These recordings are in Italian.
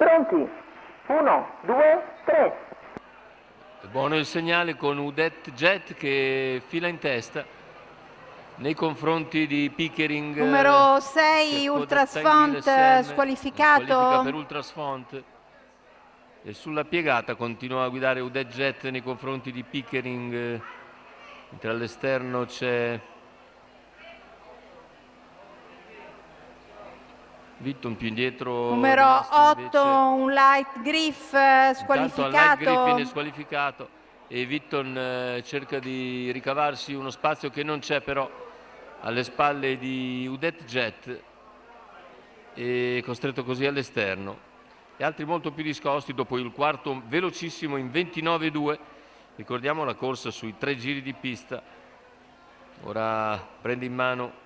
Pronti? 1, 2, 3. Buono il segnale con Udet Jet che fila in testa nei confronti di Pickering. Numero 6 Ultrasfont squalifica squalificato. per Ultrasfont. E sulla piegata continua a guidare Udet Jet nei confronti di Pickering, mentre all'esterno c'è Vitton più indietro. Numero 8 un Light Griff squalificato. Light Griffin è squalificato e Vitton cerca di ricavarsi uno spazio che non c'è però alle spalle di Udet Jet, e costretto così all'esterno. E altri molto più discosti dopo il quarto velocissimo in 29,2. Ricordiamo la corsa sui 3 giri di pista. Ora prende in mano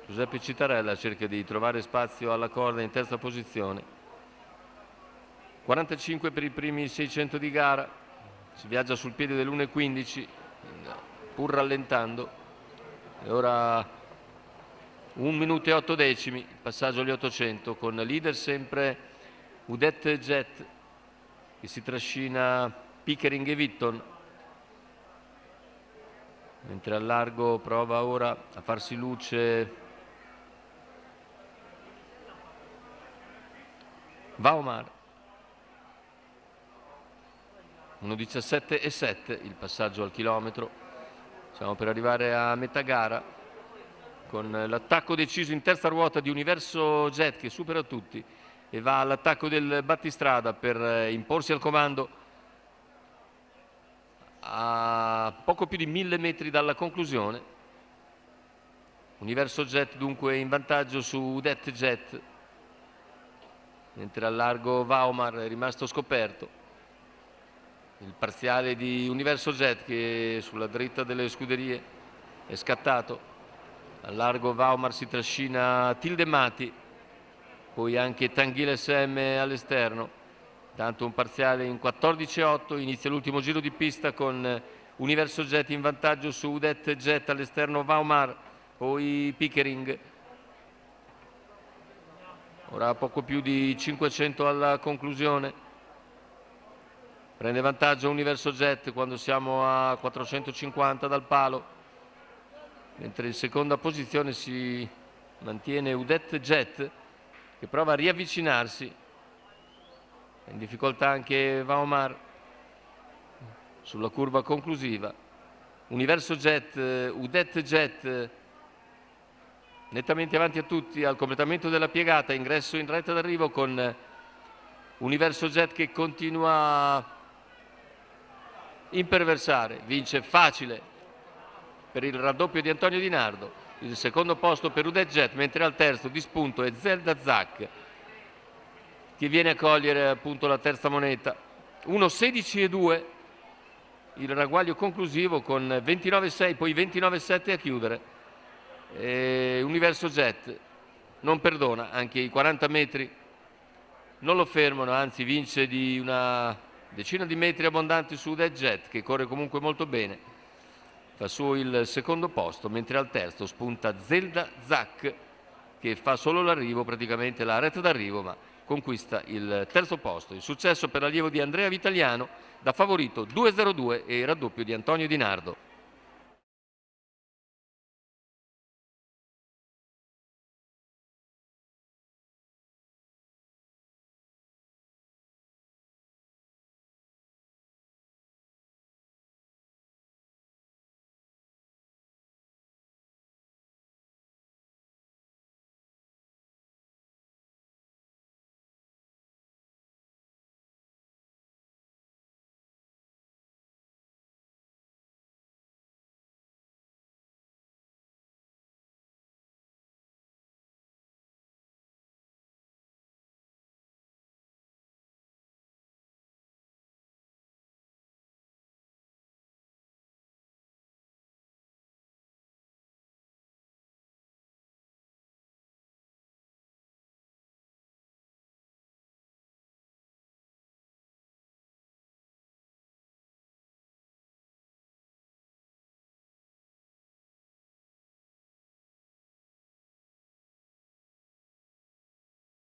Giuseppe Citarella, cerca di trovare spazio alla corda in terza posizione. 45 per i primi 600 di gara. Si viaggia sul piede dell'1,15 pur rallentando. E ora 1 minuto e 8 decimi, il passaggio agli 800, con leader sempre Udet Jet che si trascina Pickering e Vitton, mentre al largo prova ora a farsi luce Vaumar. 1,17,7 il passaggio al chilometro. Siamo per arrivare a metà gara con l'attacco deciso in terza ruota di Universo Jet che supera tutti e va all'attacco del battistrada per imporsi al comando a poco più di 1000 metri dalla conclusione. Universo Jet dunque in vantaggio su Udet Jet, mentre al largo Vaumar è rimasto scoperto. Il parziale di Universo Jet che sulla dritta delle scuderie è scattato. Al largo Vaumar si trascina Tildemati, poi anche Tanguy SM all'esterno. Tanto un parziale in 14,8. Inizia l'ultimo giro di pista con Universo Jet in vantaggio su Udet Jet, all'esterno Vaumar, poi Pickering. Ora poco più di 500 alla conclusione. Prende vantaggio Universo Jet quando siamo a 450 dal palo, mentre in seconda posizione si mantiene Udet Jet che prova a riavvicinarsi. È in difficoltà anche Vaumar sulla curva conclusiva. Universo Jet, Udet Jet nettamente avanti a tutti al completamento della piegata, ingresso in retta d'arrivo con Universo Jet che continua a imperversare, vince facile per il raddoppio di Antonio Di Nardo. Il secondo posto per Udet Jet, mentre al terzo di spunto è Zelda Zak che viene a cogliere appunto la terza moneta. 1,16,2 il ragguaglio conclusivo con 29,6 poi 29,7 a chiudere. E Universo Jet non perdona, anche i 40 metri non lo fermano, anzi vince di una decina di metri abbondanti su Udet Jet che corre comunque molto bene, fa suo il secondo posto, mentre al terzo spunta Zelda Zak che fa solo l'arrivo, praticamente la retta d'arrivo, ma conquista il terzo posto. Il successo per l'allievo di Andrea Vitaliano, da favorito 2,02 e il raddoppio di Antonio Di Nardo.